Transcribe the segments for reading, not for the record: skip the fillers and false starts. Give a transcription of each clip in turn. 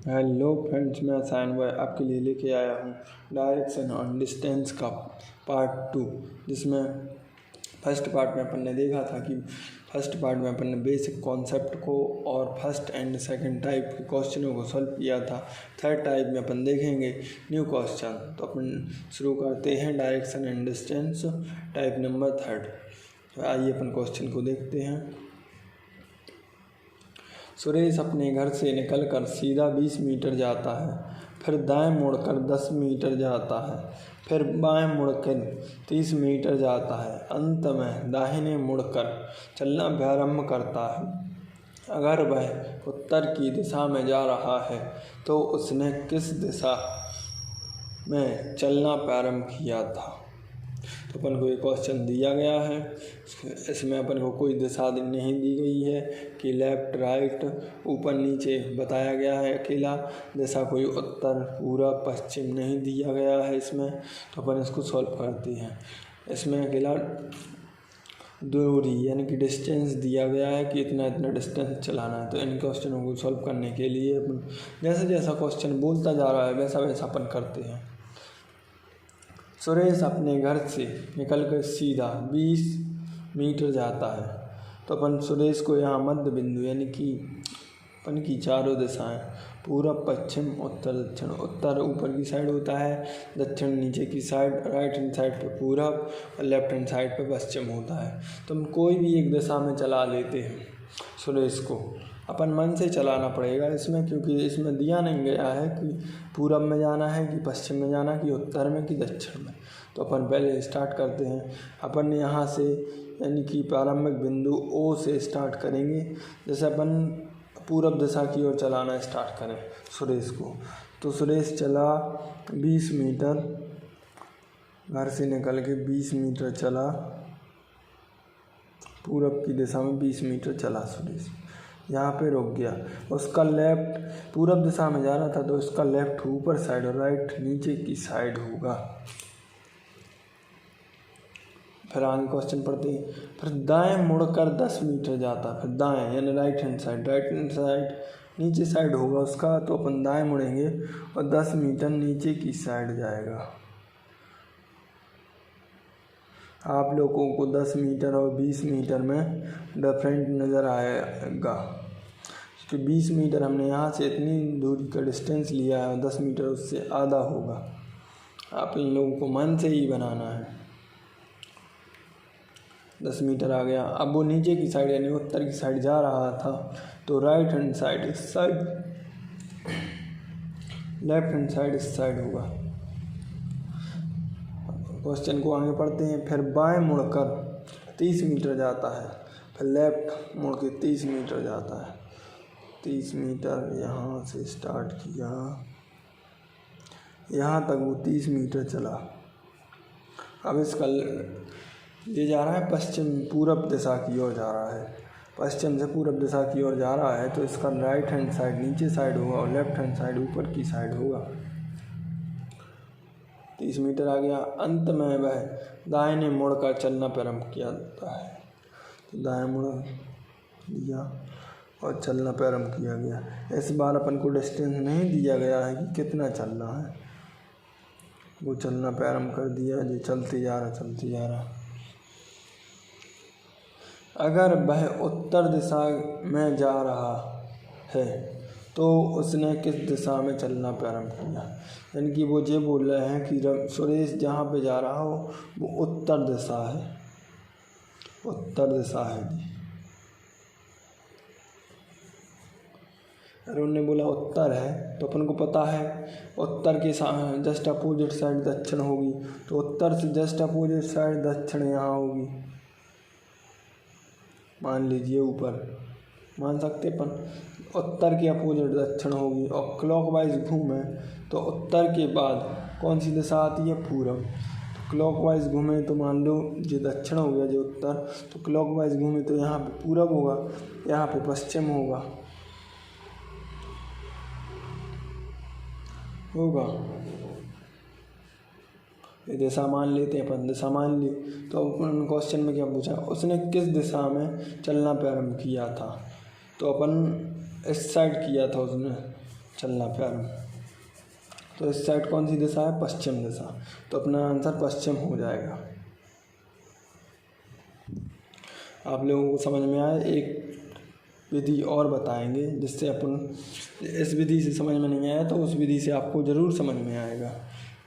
Hello friends, मैं sign भाई आपके लिए लेके आया हूँ डायरेक्शन ऑन डिस्टेंस का पार्ट 2, जिसमें फर्स्ट पार्ट में अपन ने देखा था कि फर्स्ट पार्ट में अपन ने बेसिक कॉन्सेप्ट को और फर्स्ट एंड सेकंड टाइप के क्वेश्चनों को सॉल्व किया था। थर्ड टाइप में अपन देखेंगे न्यू क्वेश्चन। तो अपन शुरू करते हैं direction and distance type number 3। आइए अपन क्वेश्चन को देखते हैं। सुरेश अपने घर से निकलकर सीधा 20 मीटर जाता है, फिर दाएं मुड़कर 10 मीटर जाता है, फिर बाएं मुड़कर 30 मीटर जाता है, अंत में दाहिने मुड़कर चलना प्रारंभ करता है। अगर वह उत्तर की दिशा में जा रहा है तो उसने किस दिशा में चलना प्रारंभ किया था। तो अपन को ये क्वेश्चन दिया गया है, इसमें अपन को कोई दिशा नहीं दी गई है कि लेफ्ट राइट ऊपर नीचे बताया गया है। अकेला दिशा कोई उत्तर पूरब पश्चिम नहीं दिया गया है इसमें। तो अपन इसको सॉल्व करते हैं। इसमें अकेला दूरी यानी कि डिस्टेंस दिया गया है कि इतना इतना डिस्टेंस चलाना है। तो इन क्वेश्चनों को सॉल्व करने के लिए अपन जैसा जैसा क्वेश्चन बोलता जा रहा है वैसा वैसा अपन करते हैं। सुरेश अपने घर से निकलकर सीधा 20 मीटर जाता है। तो अपन सुरेश को यहाँ मध्य बिंदु यानी कि अपन की चारों दिशाएं पूरब पश्चिम उत्तर दक्षिण, उत्तर ऊपर की साइड होता है, दक्षिण नीचे की साइड, राइट हैंड साइड पे पूरब और लेफ्ट हैंड साइड पे पश्चिम होता है। तो हम कोई भी एक दिशा में चला लेते हैं। सुरेश को अपन मन से चलाना पड़ेगा इसमें, क्योंकि इसमें दिया नहीं गया है कि पूरब में जाना है कि पश्चिम में जाना कि उत्तर में कि दक्षिण में। तो अपन पहले स्टार्ट करते हैं। अपन यहाँ से यानी कि प्रारंभिक बिंदु ओ से स्टार्ट करेंगे। जैसे अपन पूरब दिशा की ओर चलाना स्टार्ट करें सुरेश को, तो सुरेश चला 20 मीटर, घर से निकल के 20 मीटर चला, पूरब की दिशा में 20 मीटर चला सुरेश, यहाँ पे रुक गया। उसका लेफ्ट पूरब दिशा में जा रहा था तो उसका लेफ्ट ऊपर साइड और राइट नीचे की साइड होगा। फिर आगे क्वेश्चन पढ़ते हैं। फिर दाएं मुड़कर 10 मीटर जाता, फिर दाएं यानी राइट हैंड साइड नीचे साइड होगा उसका। तो अपन दाएं मुड़ेंगे और 10 मीटर नीचे की साइड जाएगा। आप लोगों को 10 मीटर और 20 मीटर में डिफरेंट नज़र आएगा कि 20 मीटर हमने यहाँ से इतनी दूरी का डिस्टेंस लिया है और 10 मीटर उससे आधा होगा। आप इन लोगों को मन से ही बनाना है। 10 मीटर आ गया। अब वो नीचे की साइड यानी उत्तर की साइड जा रहा था तो राइट हैंड साइड इस साइड, लेफ्ट हैंड साइड इस साइड होगा। क्वेश्चन को आगे पढ़ते हैं। फिर बाएं मुड़कर 30 मीटर जाता है, फिर लेफ्ट मुड़ के 30 मीटर जाता है। 30 मीटर यहाँ से स्टार्ट किया, यहाँ तक वो 30 मीटर चला। अब इसका ये जा रहा है पश्चिम पूरब दिशा की ओर जा रहा है, पश्चिम से पूरब दिशा की ओर जा रहा है। तो इसका राइट हैंड साइड नीचे साइड होगा और लेफ्ट हैंड साइड ऊपर की साइड होगा। 30 मीटर आ गया। अंत में वह दाहिने मुड़कर चलना प्रारंभ किया जाता है। तो दाएं मुड़ दिया और चलना प्रारंभ किया गया। इस बार अपन को डिस्टेंस नहीं दिया गया है कि कितना चलना है, वो चलना प्रारंभ कर दिया। जो चलते जा रहा। अगर वह उत्तर दिशा में जा रहा है तो उसने किस दिशा में चलना प्रारंभ किया। यानी कि वो ये बोल रहे हैं कि सुरेश जहाँ पे जा रहा हो वो उत्तर दिशा है, उत्तर दिशा है जी। अगर उन्होंने बोला उत्तर है तो अपन को पता है उत्तर के जस्ट अपोजिट साइड दक्षिण होगी। तो उत्तर से जस्ट अपोजिट साइड दक्षिण यहाँ होगी, मान लीजिए ऊपर, मान सकते अपन। उत्तर के अपोजिट दक्षिण होगी और क्लॉकवाइज घूमे तो उत्तर के बाद कौन सी दिशा आती है, पूरब। तो क्लॉकवाइज घूमे तो मान लो जो दक्षिण हो गया जो उत्तर, तो क्लॉकवाइज घूमे तो यहाँ पे पूरब होगा, यहाँ पे पश्चिम होगा। ये दिशा मान लेते हैं अपन, दिशा मान ली। तो अपन क्वेश्चन में क्या पूछा, उसने किस दिशा में चलना प्रारंभ किया था। तो अपन इस साइड किया था उसने, चलना प्रारंभ। तो इस साइड कौन सी दिशा है? पश्चिम दिशा। तो अपना आंसर पश्चिम हो जाएगा। आप लोगों को समझ में आए? एक विधि और बताएंगे जिससे अपन, इस विधि से समझ में नहीं आया तो उस विधि से आपको ज़रूर समझ में आएगा।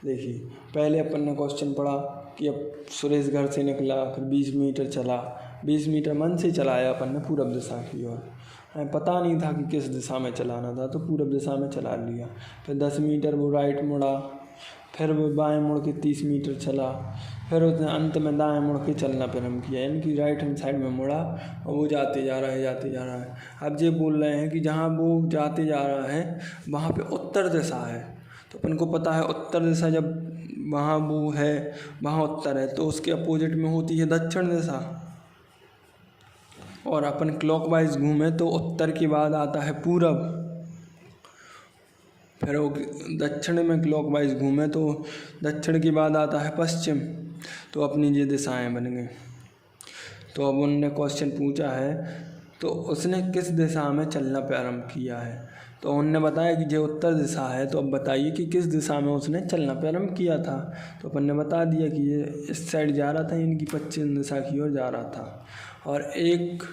देखिए, पहले अपन ने क्वेश्चन पढ़ा कि अब सुरेश घर से निकला, फिर 20 मीटर चला, 20 मीटर मन से चलाया अपन ने पूरब दिशा की ओर। हमें पता नहीं था कि किस दिशा में चलाना था, तो पूरब दिशा में चला लिया। फिर 10 मीटर वो राइट मुड़ा, फिर वो बाएं मुड़ के 30 मीटर चला, फिर उसने अंत में दाएं मुड़ के चलना प्रारंभ किया, यानी कि राइट हैंड साइड में मुड़ा और वो जाते जा रहा है, जाते जा रहा है। अब ये बोल रहे हैं कि जहाँ वो जाते जा रहा है वहाँ पे उत्तर दिशा है। तो अपन को पता है उत्तर दिशा, जब वहाँ वो है वहाँ उत्तर है, तो उसके अपोजिट में होती है दक्षिण दिशा। और अपन क्लॉकवाइज घूमे तो उत्तर के बाद आता है पूरब, फिर वो दक्षिण में क्लॉकवाइज घूमे तो दक्षिण के बाद आता है पश्चिम। तो अपनी ये दिशाएं बन गई। तो अब उनने क्वेश्चन पूछा है तो उसने किस दिशा में चलना प्रारंभ किया है? तो उनने बताया कि ये उत्तर दिशा है, तो अब बताइए कि किस दिशा में उसने चलना प्रारंभ किया था। तो अपन ने बता दिया कि ये इस साइड जा रहा था, यानी कि पश्चिम दिशा की ओर जा रहा था। और एक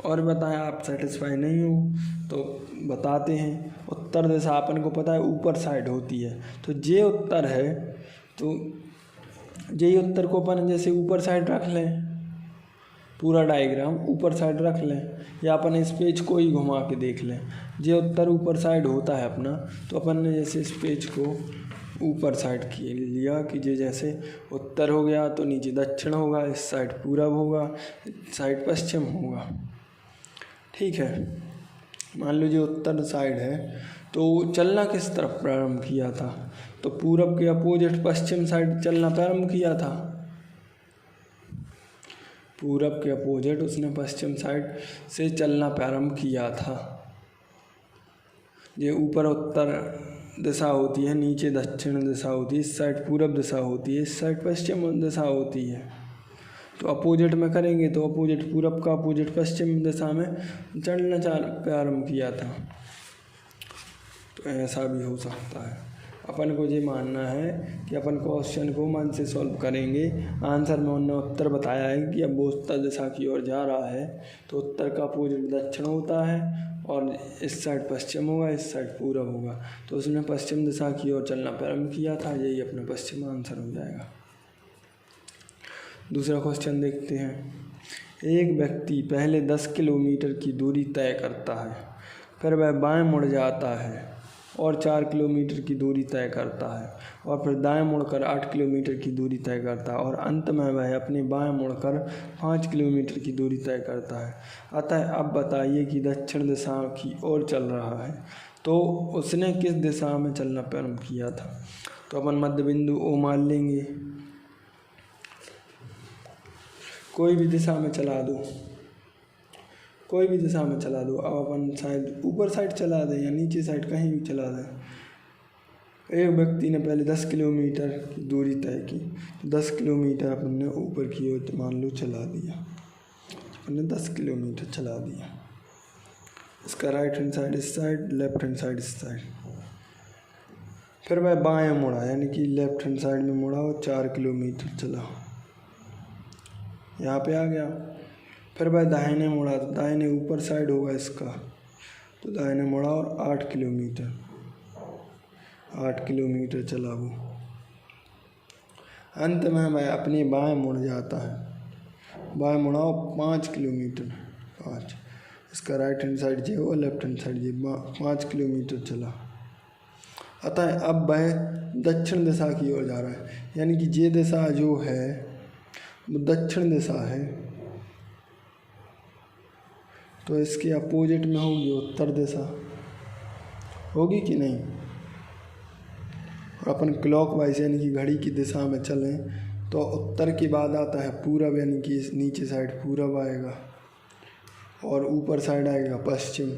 और बताएं, आप सेटिस्फाई नहीं हो तो बताते हैं। उत्तर दिशा अपन को पता है ऊपर साइड होती है, तो ये उत्तर है, तो यही उत्तर को अपन जैसे ऊपर साइड रख लें, पूरा डायग्राम ऊपर साइड रख लें, या अपन इस पेज को ही घुमा के देख लें। ये उत्तर ऊपर साइड होता है अपना, तो अपन ने जैसे इस पेज को ऊपर साइड किए लिया कि ये जैसे उत्तर हो गया तो नीचे दक्षिण होगा, इस साइड पूरब होगा, इस साइड पश्चिम होगा। ठीक है, मान लो जो उत्तर साइड है तो चलना किस तरफ प्रारंभ किया था? तो पूरब के अपोजिट पश्चिम साइड चलना प्रारंभ किया था। पूरब के अपोजिट उसने पश्चिम साइड से चलना प्रारंभ किया था। ये ऊपर उत्तर दिशा होती है, नीचे दक्षिण दिशा होती है, इस साइड पूरब दिशा होती है, इस साइड पश्चिम दिशा होती है। तो अपोजिट में करेंगे तो अपोजिट पूरब का अपोजिट पश्चिम दिशा में चलना प्रारंभ किया था। तो ऐसा भी हो सकता है। अपन को ये मानना है कि अपन क्वेश्चन को मन से सॉल्व करेंगे। आंसर में उन्होंने उत्तर बताया है कि अब वो उत्तर दिशा की ओर जा रहा है, तो उत्तर का अपोजिट दक्षिण होता है और इस साइड पश्चिम होगा, इस साइड पूरब होगा। तो उसने पश्चिम दिशा की ओर चलना प्रारंभ किया था, यही अपना पश्चिम आंसर हो जाएगा। दूसरा क्वेश्चन देखते हैं। एक व्यक्ति पहले 10 किलोमीटर की दूरी तय करता है, फिर वह बाएं मुड़ जाता है और 4 किलोमीटर की दूरी तय करता है, और फिर दाएं मुड़कर 8 किलोमीटर की दूरी तय करता है, और अंत में वह अपने बाएं मुड़कर 5 किलोमीटर की दूरी तय करता है। अतः अब बताइए कि दक्षिण दिशा की ओर चल रहा है, तो उसने किस दिशा में चलना प्रारंभ किया था? तो अपन मध्य बिंदु ओ मान लेंगे, कोई भी दिशा में चला दो, कोई भी दिशा में चला दो। अब अपन शायद ऊपर साइड चला दें या नीचे साइड, कहीं भी चला दें। एक व्यक्ति ने पहले 10 किलोमीटर की दूरी तय की, 10 किलोमीटर अपन ने ऊपर की ओर मान लो चला दिया, अपन ने 10 किलोमीटर चला दिया। इसका राइट हैंड साइड इस साइड, लेफ्ट हैंड साइड इस साइड। फिर वह बाएं मुड़ा, यानी कि लेफ्ट हैंड साइड में मुड़ा और 4 किलोमीटर चला, यहाँ पे आ गया। फिर वह दाहिने मुड़ा, तो दाहिने ऊपर साइड होगा इसका, तो दाहिने मुड़ा और 8 किलोमीटर चला वो। अंत में वह अपने बाएं मुड़ जाता है, बाएं मुड़ा और 5 किलोमीटर, 5, इसका राइट हैंड साइड ये होगा, लेफ्ट हैंड साइड ये, 5 किलोमीटर चला। अतः अब वह दक्षिण दिशा की ओर जा रहा है, यानी कि ये दिशा जो है दक्षिण दिशा है, तो इसके अपोजिट में होगी उत्तर दिशा, होगी कि नहीं? और अपन क्लॉकवाइज यानी कि घड़ी की दिशा में चलें तो उत्तर के बाद आता है पूरब, यानी कि नीचे साइड पूरब आएगा और ऊपर साइड आएगा पश्चिम।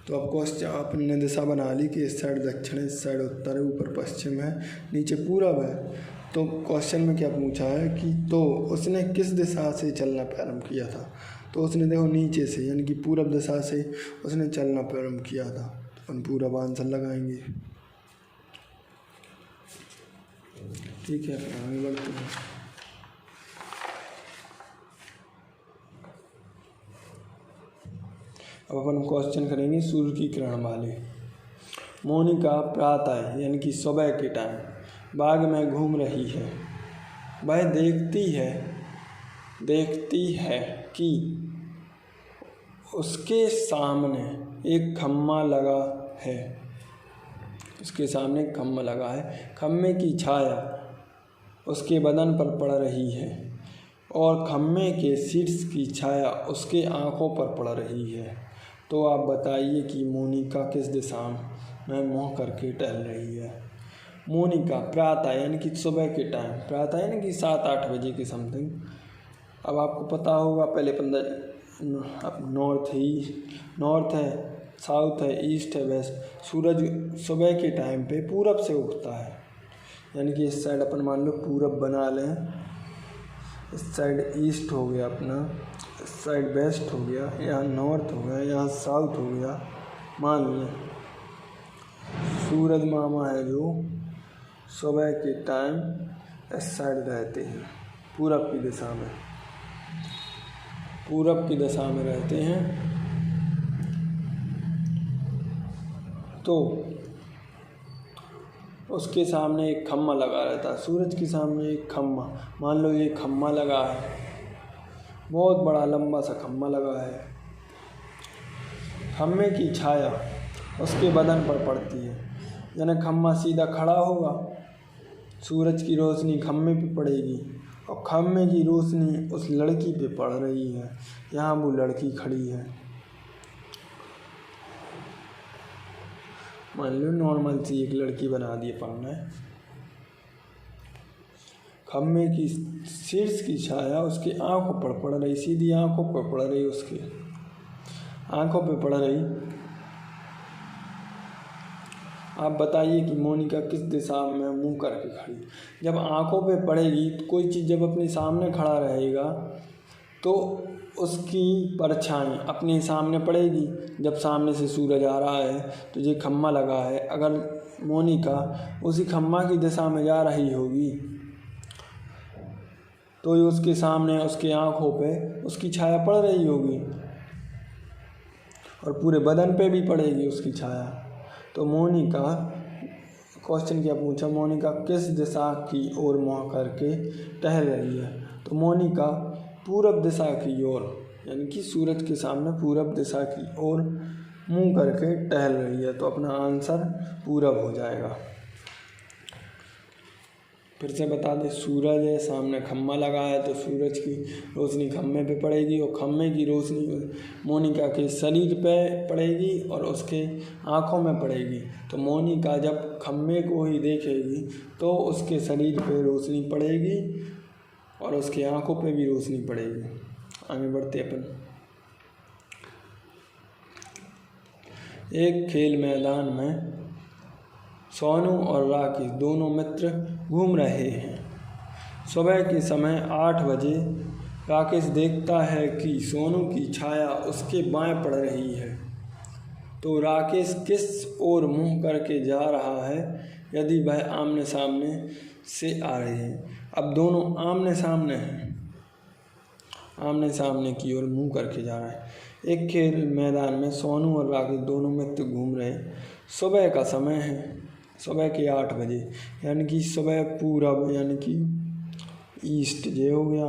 तो अब क्वेश्चन आपने दिशा बना ली कि इस साइड दक्षिण है, इस साइड उत्तर है, ऊपर पश्चिम है, नीचे पूरब है। तो क्वेश्चन में क्या पूछा है कि तो उसने किस दिशा से चलना प्रारंभ किया था? तो उसने देखो नीचे से यानी कि पूरब दिशा से उसने चलना प्रारंभ किया था। अपन पूरब आंसर लगाएंगे। ठीक है, फिर आगे बढ़ते हैं। अब अपन क्वेश्चन करेंगे सूर्य की किरण वाले। मोनिका प्रातः यानी कि सुबह के टाइम बाग में घूम रही है। वह देखती है कि उसके सामने एक खम्मा लगा है। उसके सामने एक खम्मा लगा है। खम्मे की छाया उसके बदन पर पड़ रही है और खम्मे के शीर्ष की छाया उसके आँखों पर पड़ रही है। तो आप बताइए कि मोनिका किस दिशा में मुँह करके टहल रही है। मोनिका प्रातः यानी कि सुबह के टाइम, प्रातः यानी कि 7-8 बजे के समथिंग। अब आपको पता होगा पहले अब नॉर्थ है, साउथ है, ईस्ट है, वेस्ट। सूरज सुबह के टाइम पे पूरब से उगता है। यानी कि इस साइड अपन मान लो पूरब बना लें, इस साइड ईस्ट हो गया अपना, इस साइड वेस्ट हो गया, यहाँ नॉर्थ हो गया, यहाँ साउथ हो गया। मान लें सूरज मामा है जो सुबह के टाइम इस साइड रहते हैं, पूरब की दिशा में, पूरब की दिशा में रहते हैं। तो उसके सामने एक खम्मा लगा रहता है। सूरज के सामने एक खम्मा, मान लो ये खम्मा लगा है, बहुत बड़ा लंबा सा खम्मा लगा है। खम्मे की छाया उसके बदन पर पड़ती है। यानी खम्मा सीधा खड़ा होगा, सूरज की रोशनी खम्मे पे पड़ेगी और खम्मे की रोशनी उस लड़की पे पड़ रही है। यहाँ वो लड़की खड़ी है, मान लो नॉर्मल सी एक लड़की बना दी अपन ने। खम्मे की शीर्ष की छाया उसकी आंखों पर पड़ रही, सीधी आंखों पर पड़ रही, उसके आंखों पे पड़ रही। आप बताइए कि मोनिका किस दिशा में मुंह करके खड़ी। जब आंखों पे पड़ेगी तो कोई चीज़ जब अपने सामने खड़ा रहेगा तो उसकी परछाई अपने सामने पड़ेगी। जब सामने से सूरज आ रहा है तो ये खम्मा लगा है, अगर मोनिका उसी खम्मा की दिशा में जा रही होगी तो ये उसके सामने उसके आँखों पे उसकी छाया पड़ रही होगी और पूरे बदन पे भी पड़ेगी उसकी छाया। तो मोनिका, क्वेश्चन क्या पूछा, मोनिका किस दिशा की ओर मुँह करके टहल रही है। तो मोनिका पूरब दिशा की ओर, यानी कि सूरज के सामने पूरब दिशा की ओर मुँह करके टहल रही है। तो अपना आंसर पूरब हो जाएगा। फिर से बता दें, सूरज है, सामने खम्मा लगा है तो सूरज की रोशनी खम्मे पे पड़ेगी और खम्मे की रोशनी मोनिका के शरीर पे पड़ेगी और उसके आँखों में पड़ेगी। तो मोनिका जब खम्मे को ही देखेगी तो उसके शरीर पे रोशनी पड़ेगी और उसकी आँखों पे भी रोशनी पड़ेगी। आगे बढ़ते अपन। एक खेल मैदान में सोनू और राकेश दोनों मित्र घूम रहे हैं। सुबह के समय 8 बजे राकेश देखता है कि सोनू की छाया उसके बाएं पड़ रही है। तो राकेश किस ओर मुंह करके जा रहा है यदि वह आमने सामने से आ रहे हैं। अब दोनों आमने सामने हैं, आमने सामने की ओर मुंह करके जा रहा है। एक खेल मैदान में सोनू और राकेश दोनों मित्र घूम रहे। सुबह का समय है, सुबह के 8 बजे, यानी कि सुबह पूरब यानी कि ईस्ट ये हो गया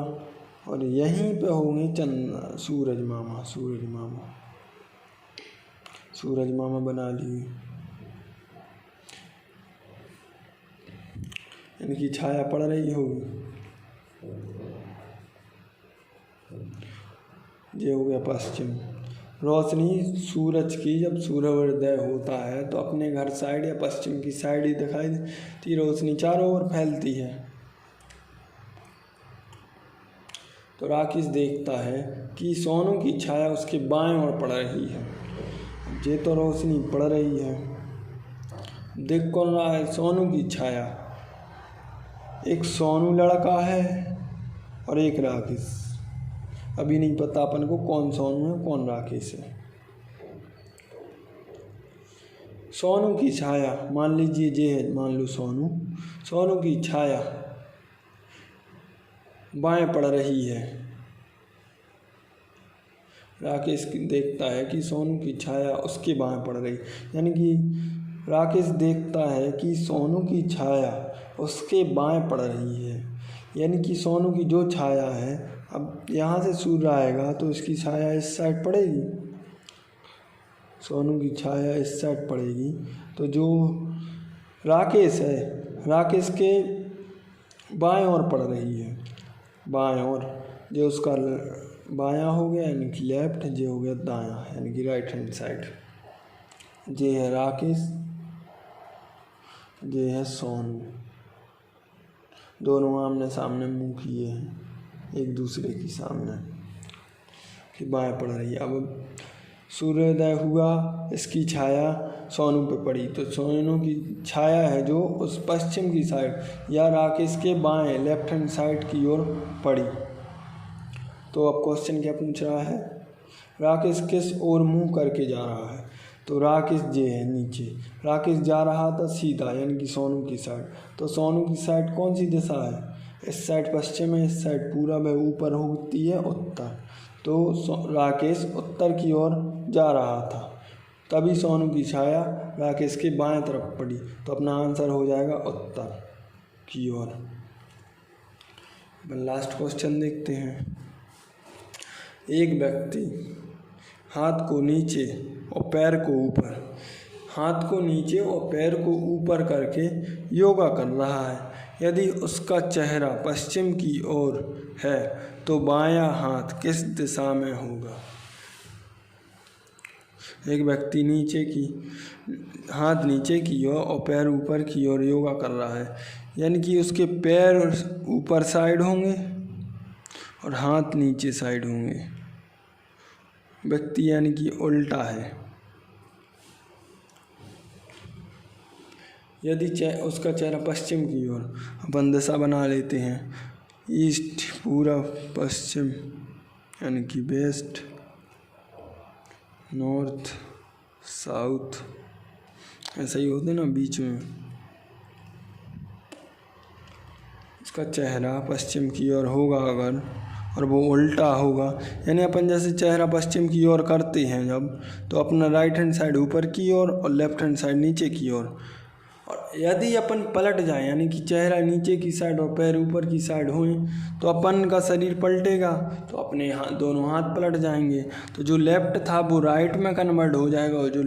और यहीं पे होंगे सूरज मामा बना लिए, यानी कि छाया पड़ रही होगी। ये हो गया पश्चिम। रोशनी सूरज की जब सूर्योदय होता है तो अपने घर साइड या पश्चिम की साइड ही दिखाई देती, रोशनी चारों ओर फैलती है। तो राकेश देखता है कि सोनू की छाया उसके बाएं ओर पड़ रही है। ये तो रोशनी पड़ रही है, देख कौन रहा है, सोनू की छाया। एक सोनू लड़का है और एक राकेश, अभी नहीं पता अपन को कौन सोनू है कौन राकेश है। सोनू की छाया, मान लीजिए ये है, मान लो सोनू की छाया बाएं पड़ रही है। राकेश देखता है कि सोनू की छाया उसके बाएं पड़ रही, यानी कि राकेश देखता है कि सोनू की छाया उसके बाएं पड़ रही है, यानी कि सोनू की जो छाया है, अब यहाँ से सूर्य आएगा तो इसकी छाया इस साइड पड़ेगी, सोनू की छाया इस साइड पड़ेगी। तो जो राकेश है, राकेश के बाएं ओर पड़ रही है, बाएं ओर, जो उसका बायां हो गया यानी कि लेफ्ट, जो हो गया दायां यानी कि राइट हैंड साइड। ये है राकेश, ये है सोनू, दोनों आमने सामने मुंह किए हैं एक दूसरे के सामने कि बाएं पड़ रही है। अब सूर्योदय हुआ, इसकी छाया सोनू पे पड़ी, तो सोनू की छाया है जो उस पश्चिम की साइड या राकेश के बाएं लेफ्ट हैंड साइड की ओर पड़ी। तो अब क्वेश्चन क्या पूछ रहा है, राकेश किस ओर मुंह करके जा रहा है। तो राकेश जे है नीचे, राकेश जा रहा था सीधा यानी कि सोनू की साइड। तो सोनू की साइड कौन सी दिशा है, इस साइड पश्चिम है, इस साइड पूरब है, ऊपर होती है उत्तर। तो राकेश उत्तर की ओर जा रहा था, तभी सोनू की छाया राकेश के बाएं तरफ पड़ी, तो अपना आंसर हो जाएगा उत्तर की ओर। लास्ट क्वेश्चन देखते हैं। एक व्यक्ति हाथ को नीचे और पैर को ऊपर, हाथ को नीचे और पैर को ऊपर करके योगा कर रहा है। यदि उसका चेहरा पश्चिम की ओर है तो बायां हाथ किस दिशा में होगा। एक व्यक्ति हाथ नीचे की ओर और पैर ऊपर की ओर योगा कर रहा है, यानी कि उसके पैर ऊपर साइड होंगे और हाथ नीचे साइड होंगे। व्यक्ति यानी कि उल्टा है। यदि उसका चेहरा पश्चिम की ओर, अपन दिशा बना लेते हैं, ईस्ट पूरब पश्चिम यानी कि वेस्ट नॉर्थ साउथ, ऐसा ही होता है ना बीच में। उसका चेहरा पश्चिम की ओर होगा अगर, और वो उल्टा होगा, यानी अपन जैसे चेहरा पश्चिम की ओर करते हैं जब, तो अपना राइट हैंड साइड ऊपर की ओर और लेफ्ट हैंड साइड नीचे की ओर। और यदि अपन पलट जाए यानी कि चेहरा नीचे की साइड और पैर ऊपर की साइड हों, तो अपन का शरीर पलटेगा, तो अपने दोनों हाथ पलट जाएंगे। तो जो लेफ्ट था वो राइट में कन्वर्ट हो जाएगा और जो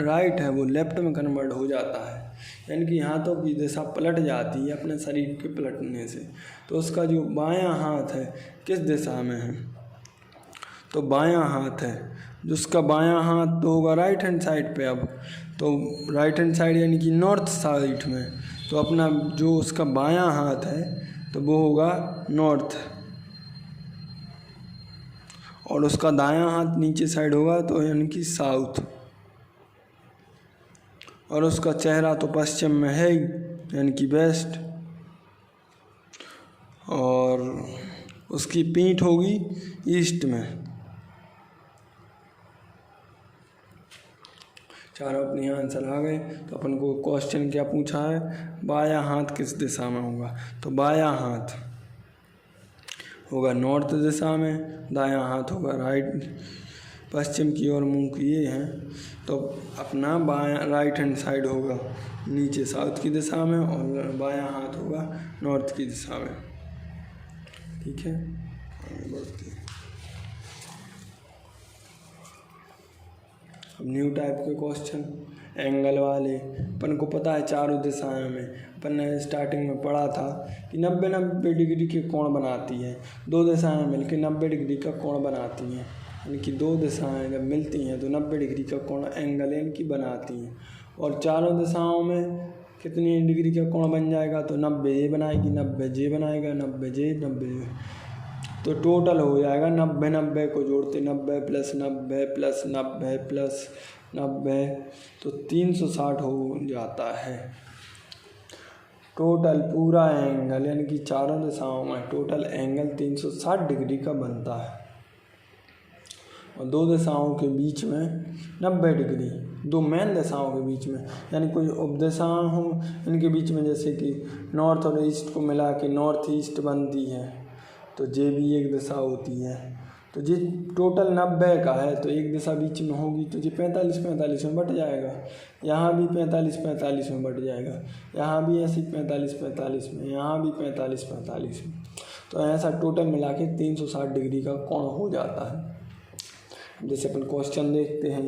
राइट है वो लेफ्ट में कन्वर्ट हो जाता है, यानी कि हाथों की दिशा पलट जाती है अपने शरीर के पलटने से। तो उसका जो बायां हाथ है किस दिशा में है, तो बायां हाथ है, जिसका बायां हाथ तो होगा राइट हैंड साइड पे। अब तो राइट हैंड साइड यानी कि नॉर्थ साइड में, तो अपना जो उसका बायां हाथ है तो वो होगा नॉर्थ, और उसका दायां हाथ नीचे साइड होगा तो यानी कि साउथ। और उसका चेहरा तो पश्चिम में है ही यानी कि वेस्ट, और उसकी पीठ होगी ईस्ट में। चारों अपने आंसर आ गए। तो अपन को क्वेश्चन क्या पूछा है, बायां हाथ किस दिशा में होगा। तो बायां हाथ होगा नॉर्थ दिशा में, दायां हाथ होगा राइट पश्चिम की ओर मुंह किए हैं, तो अपना बायां राइट हैंड साइड होगा नीचे साउथ की दिशा में, और बायां हाथ होगा नॉर्थ की दिशा में। ठीक है, आगे बढ़ते हैं। अब न्यू टाइप के क्वेश्चन एंगल वाले। अपन को पता है चारों दिशाओं में, अपन ने स्टार्टिंग में पढ़ा था कि 90 डिग्री के कोण बनाती है, दो दिशाएं मिलकर 90 डिग्री का कोण बनाती हैं, यानी कि दो दिशाएं जब मिलती हैं तो 90 डिग्री का कोण एंगल यानी कि बनाती हैं। और चारों दिशाओं में कितनी डिग्री का कोण बन जाएगा, तो 90 ये बनाएगी, 90 जे बनाएगा, 90 जे, 90, तो टोटल हो जाएगा 90 90 को जोड़ते 90 प्लस 90 प्लस 90 प्लस 90, तो 360 हो जाता है टोटल पूरा एंगल, यानी कि चारों दिशाओं में टोटल एंगल 360 डिग्री का बनता है। और दो दिशाओं के बीच में 90 डिग्री, दो मेन दिशाओं के बीच में, यानी कोई उपदिशाएं हों इनके बीच में, जैसे कि नॉर्थ और ईस्ट को मिला के नॉर्थ ईस्ट बनती है, तो ये भी एक दिशा होती है। तो ये टोटल 90 का है, तो एक दिशा बीच में होगी तो ये 45-45 में बट जाएगा। यहाँ भी 45-45 में बट जाएगा, यहाँ भी ऐसे 45-45 में, यहाँ भी 45-45 में। तो ऐसा टोटल मिला के 360 डिग्री का कोण हो जाता है। जैसे अपन क्वेश्चन देखते हैं,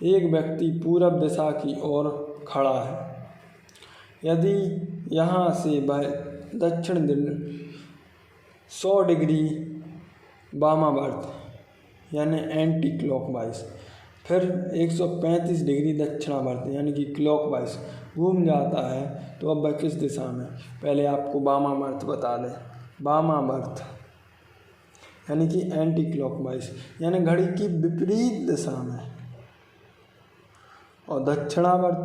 एक व्यक्ति पूरब दिशा की ओर खड़ा है। यदि यहाँ से वह दक्षिण 100 डिग्री वामावर्त यानी एंटी क्लॉकवाइज, फिर 135 डिग्री दक्षिणावर्त यानी कि क्लॉकवाइज घूम जाता है, तो अब वह किस दिशा में? पहले आपको वामावर्त बता दें। वामावर्त यानी कि एंटी क्लॉकवाइज यानी घड़ी की विपरीत दिशा में, और दक्षिणावर्त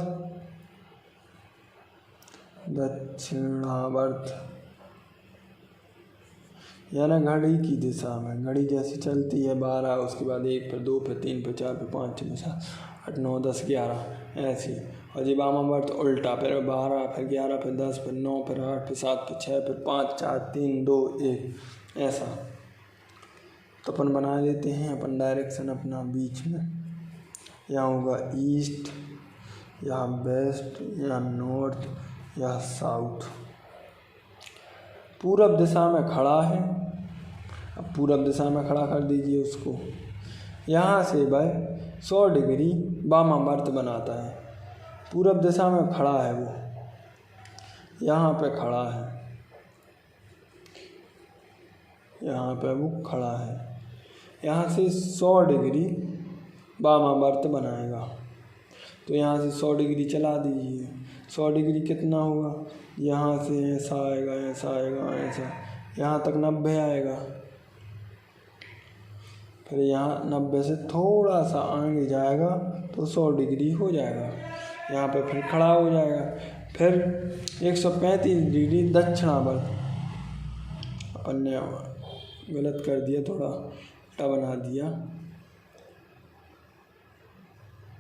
यानी घड़ी की दिशा में। घड़ी जैसी चलती है 12, उसके बाद 1, फिर 2, फिर 3, फिर 4, फिर 5, 6, 7, 8, 9, 10, 11 ऐसी। और ये वामावर्त उल्टा, फिर 12, फिर 11, फिर 10, फिर 9, फिर 8, फिर 7, फिर 6, फिर 5, 4, 3, 2, 1 ऐसा। तो अपन बना लेते हैं अपन डायरेक्शन अपना बीच में। यहाँ होगा ईस्ट, यहाँ वेस्ट, यहाँ नॉर्थ, यहाँ साउथ। पूरब दिशा में खड़ा है, अब पूरब दिशा में खड़ा कर दीजिए उसको। यहाँ से वह 100 डिग्री वामावर्त बनाता है। पूरब दिशा में खड़ा है वो, यहाँ पे खड़ा है, यहाँ पे वो खड़ा है। यहाँ से 100 डिग्री वामावर्त बनाएगा, तो यहाँ से 100 डिग्री चला दीजिए। 100 डिग्री कितना होगा? यहाँ से ऐसा आएगा, ऐसा आएगा, ऐसा, यहाँ तक 90 आएगा। फिर यहाँ 90 से थोड़ा सा आगे जाएगा तो 100 डिग्री हो जाएगा। यहाँ पे फिर खड़ा हो जाएगा। फिर 135 डिग्री दक्षिणावर्त, अपन ने गलत कर दिया, थोड़ा उल्टा बना दिया।